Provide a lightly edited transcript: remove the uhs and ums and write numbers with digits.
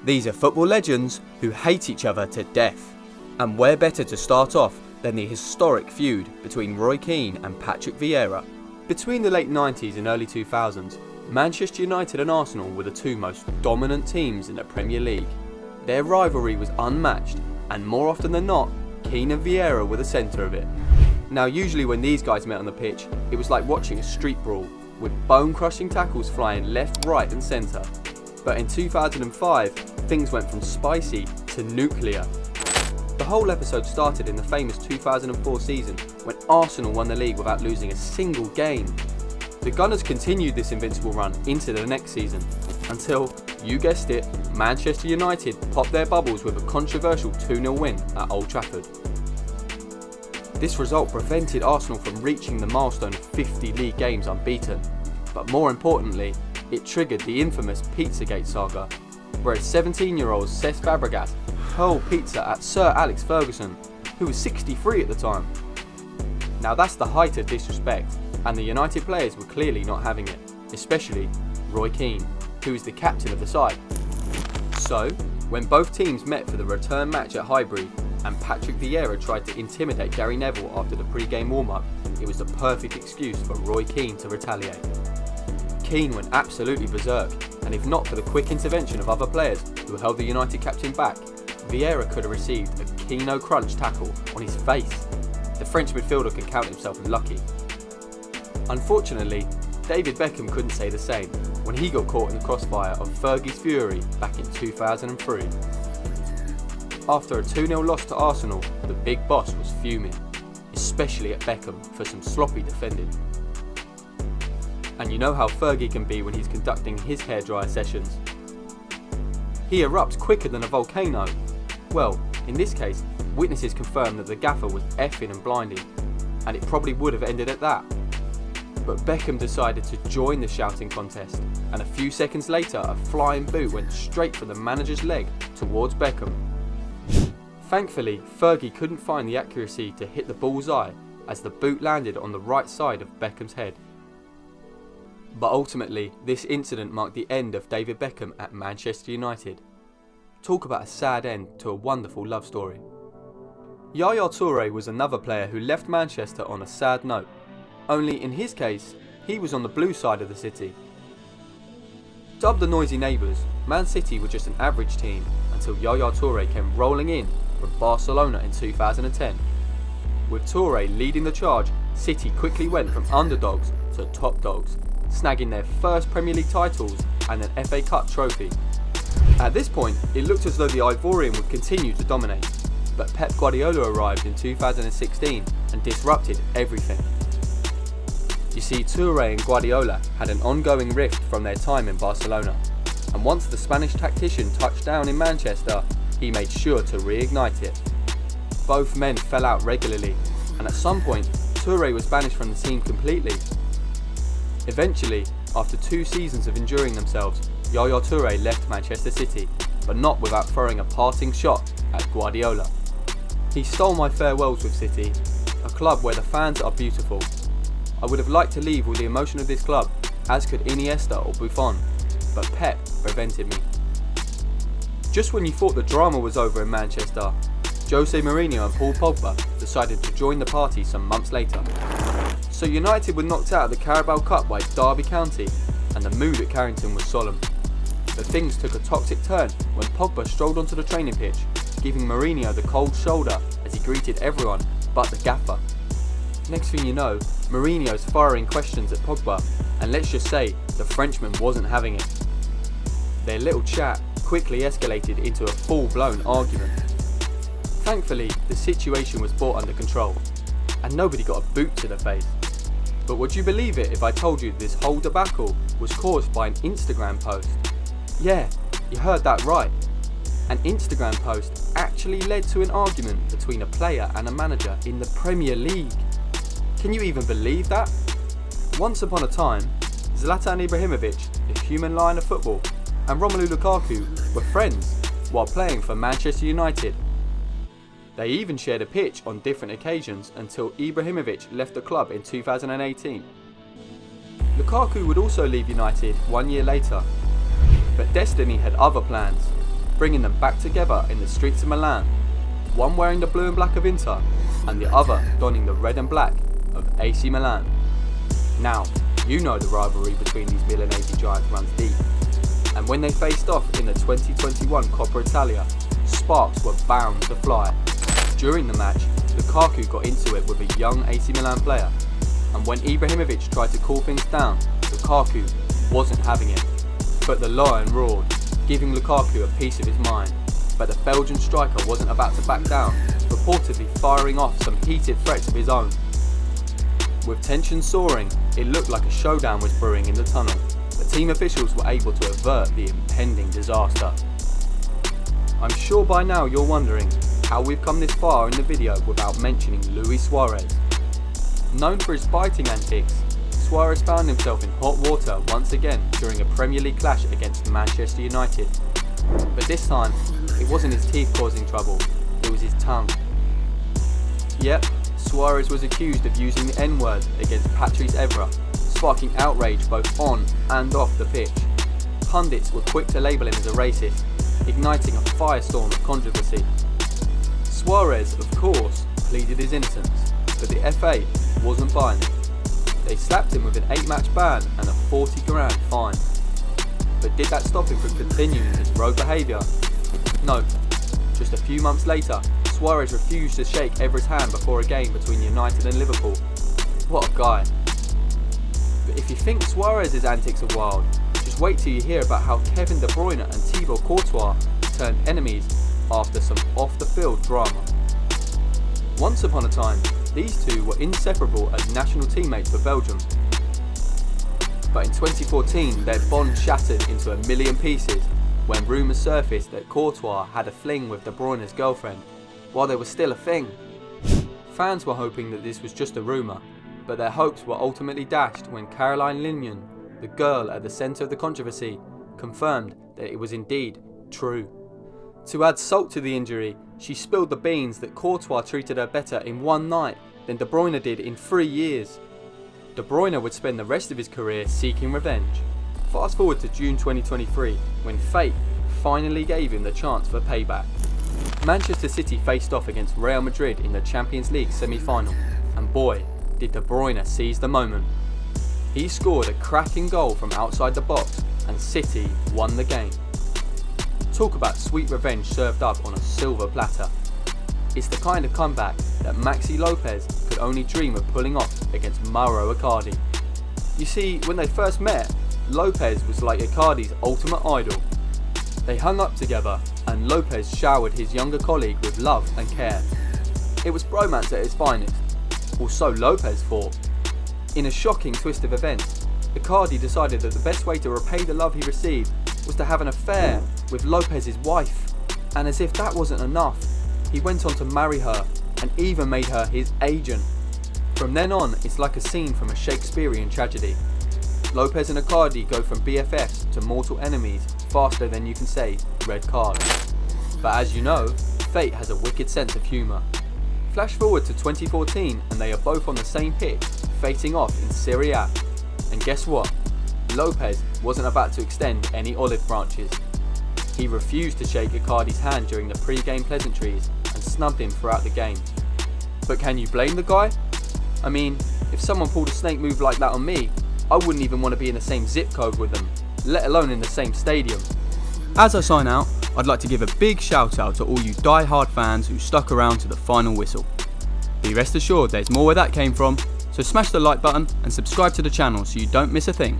These are football legends who hate each other to death. And where better to start off than the historic feud between Roy Keane and Patrick Vieira. Between the late 90s and early 2000s, Manchester United and Arsenal were the two most dominant teams in the Premier League. Their rivalry was unmatched, and more often than not, Keane and Vieira were the centre of it. Now usually when these guys met on the pitch, it was like watching a street brawl, with bone-crushing tackles flying left, right and centre. But in 2005, things went from spicy to nuclear. The whole episode started in the famous 2004 season when Arsenal won the league without losing a single game. The Gunners continued this invincible run into the next season, until, you guessed it, Manchester United popped their bubbles with a controversial 2-0 win at Old Trafford. This result prevented Arsenal from reaching the milestone of 50 league games unbeaten, but more importantly, it triggered the infamous Pizzagate saga, where a 17-year-old Cesc Fabregas hurled pizza at Sir Alex Ferguson, who was 63 at the time. Now that's the height of disrespect, and the United players were clearly not having it, especially Roy Keane, who was the captain of the side. So, when both teams met for the return match at Highbury, and Patrick Vieira tried to intimidate Gary Neville after the pre-game warm-up, it was the perfect excuse for Roy Keane to retaliate. Keane went absolutely berserk, and if not for the quick intervention of other players who held the United captain back, Vieira could have received a Keno crunch tackle on his face. The French midfielder could count himself lucky. Unfortunately, David Beckham couldn't say the same when he got caught in the crossfire of Fergie's fury back in 2003. After a 2-0 loss to Arsenal, the big boss was fuming, especially at Beckham for some sloppy defending. And you know how Fergie can be when he's conducting his hairdryer sessions. He erupts quicker than a volcano. Well, in this case, witnesses confirm that the gaffer was effing and blinding, and it probably would have ended at that. But Beckham decided to join the shouting contest, and a few seconds later a flying boot went straight from the manager's leg towards Beckham. Thankfully, Fergie couldn't find the accuracy to hit the bullseye as the boot landed on the right side of Beckham's head. But ultimately, this incident marked the end of David Beckham at Manchester United. Talk about a sad end to a wonderful love story. Yaya Toure was another player who left Manchester on a sad note, only in his case, he was on the blue side of the city. Dubbed the noisy neighbours, Man City were just an average team until Yaya Toure came rolling in from Barcelona in 2010. With Toure leading the charge, City quickly went from underdogs to top dogs, snagging their first Premier League titles and an FA Cup trophy. At this point, it looked as though the Ivorian would continue to dominate, but Pep Guardiola arrived in 2016 and disrupted everything. You see, Toure and Guardiola had an ongoing rift from their time in Barcelona, and once the Spanish tactician touched down in Manchester, he made sure to reignite it. Both men fell out regularly, and at some point, Toure was banished from the team completely. Eventually, after 2 seasons of enduring themselves, Yaya Toure left Manchester City, but not without throwing a parting shot at Guardiola. He stole my farewells with City, a club where the fans are beautiful. I would have liked to leave with the emotion of this club, as could Iniesta or Buffon, but Pep prevented me. Just when you thought the drama was over in Manchester, Jose Mourinho and Paul Pogba decided to join the party some months later. So United were knocked out of the Carabao Cup by Derby County, and the mood at Carrington was solemn. But things took a toxic turn when Pogba strolled onto the training pitch, giving Mourinho the cold shoulder as he greeted everyone but the gaffer. Next thing you know, Mourinho's firing questions at Pogba, and let's just say the Frenchman wasn't having it. Their little chat quickly escalated into a full-blown argument. Thankfully, the situation was brought under control, and nobody got a boot to the face. But would you believe it if I told you this whole debacle was caused by an Instagram post? Yeah, you heard that right. An Instagram post actually led to an argument between a player and a manager in the Premier League. Can you even believe that? Once upon a time, Zlatan Ibrahimovic, the human lion of football, and Romelu Lukaku were friends while playing for Manchester United. They even shared a pitch on different occasions until Ibrahimovic left the club in 2018. Lukaku would also leave United 1 year later, but destiny had other plans. bringing them back together in the streets of Milan, one wearing the blue and black of Inter, and the other donning the red and black of AC Milan. Now, you know the rivalry between these Milanese giants runs deep, and when they faced off in the 2021 Coppa Italia, sparks were bound to fly. During the match, Lukaku got into it with a young AC Milan player, and when Ibrahimovic tried to cool things down, Lukaku wasn't having it. But the Lion roared, giving Lukaku a piece of his mind. But the Belgian striker wasn't about to back down, reportedly firing off some heated threats of his own. With tension soaring, it looked like a showdown was brewing in the tunnel, but team officials were able to avert the impending disaster. I'm sure by now you're wondering how we've come this far in the video without mentioning Luis Suarez. Known for his biting antics, Suarez found himself in hot water once again during a Premier League clash against Manchester United. But this time, it wasn't his teeth causing trouble, it was his tongue. Yep, Suarez was accused of using the N-word against Patrice Evra, sparking outrage both on and off the pitch. Pundits were quick to label him as a racist, igniting a firestorm of controversy. Suarez, of course, pleaded his innocence, but the FA wasn't buying it. They slapped him with an 8-match ban and a 40 grand fine. But did that stop him from continuing his rogue behaviour? No. Just a few months later, Suarez refused to shake Evra's hand before a game between United and Liverpool. What a guy. But if you think Suarez's antics are wild, just wait till you hear about how Kevin De Bruyne and Thibaut Courtois turned enemies after some off-the-field drama. Once upon a time, these two were inseparable as national teammates for Belgium. But in 2014, their bond shattered into a million pieces when rumours surfaced that Courtois had a fling with De Bruyne's girlfriend, while they were still a thing. Fans were hoping that this was just a rumour, but their hopes were ultimately dashed when Caroline Lignon, the girl at the centre of the controversy, confirmed that it was indeed true. To add salt to the injury, she spilled the beans that Courtois treated her better in one night than De Bruyne did in 3 years. De Bruyne would spend the rest of his career seeking revenge. Fast forward to June 2023, when fate finally gave him the chance for payback. Manchester City faced off against Real Madrid in the Champions League semi-final, and boy, did De Bruyne seize the moment. He scored a cracking goal from outside the box, and City won the game. Talk about sweet revenge served up on a silver platter. It's the kind of comeback that Maxi Lopez could only dream of pulling off against Mauro Icardi. You see, when they first met, Lopez was like Icardi's ultimate idol. They hung up together, and Lopez showered his younger colleague with love and care. It was bromance at its finest, or so Lopez thought. In a shocking twist of events, Icardi decided that the best way to repay the love he received was to have an affair with Lopez's wife, and as if that wasn't enough, he went on to marry her and even made her his agent. From then on, it's like a scene from a Shakespearean tragedy. Lopez and Icardi go from BFFs to mortal enemies faster than you can say red card. But as you know, fate has a wicked sense of humour. Flash forward to 2014 and they are both on the same pitch, facing off in Serie A. And guess what? Lopez wasn't about to extend any olive branches. He refused to shake Icardi's hand during the pre-game pleasantries and snubbed him throughout the game. But can you blame the guy? I mean, if someone pulled a snake move like that on me, I wouldn't even want to be in the same zip code with them, let alone in the same stadium. As I sign out, I'd like to give a big shout out to all you die-hard fans who stuck around to the final whistle. Be rest assured there's more where that came from, so smash the like button and subscribe to the channel so you don't miss a thing.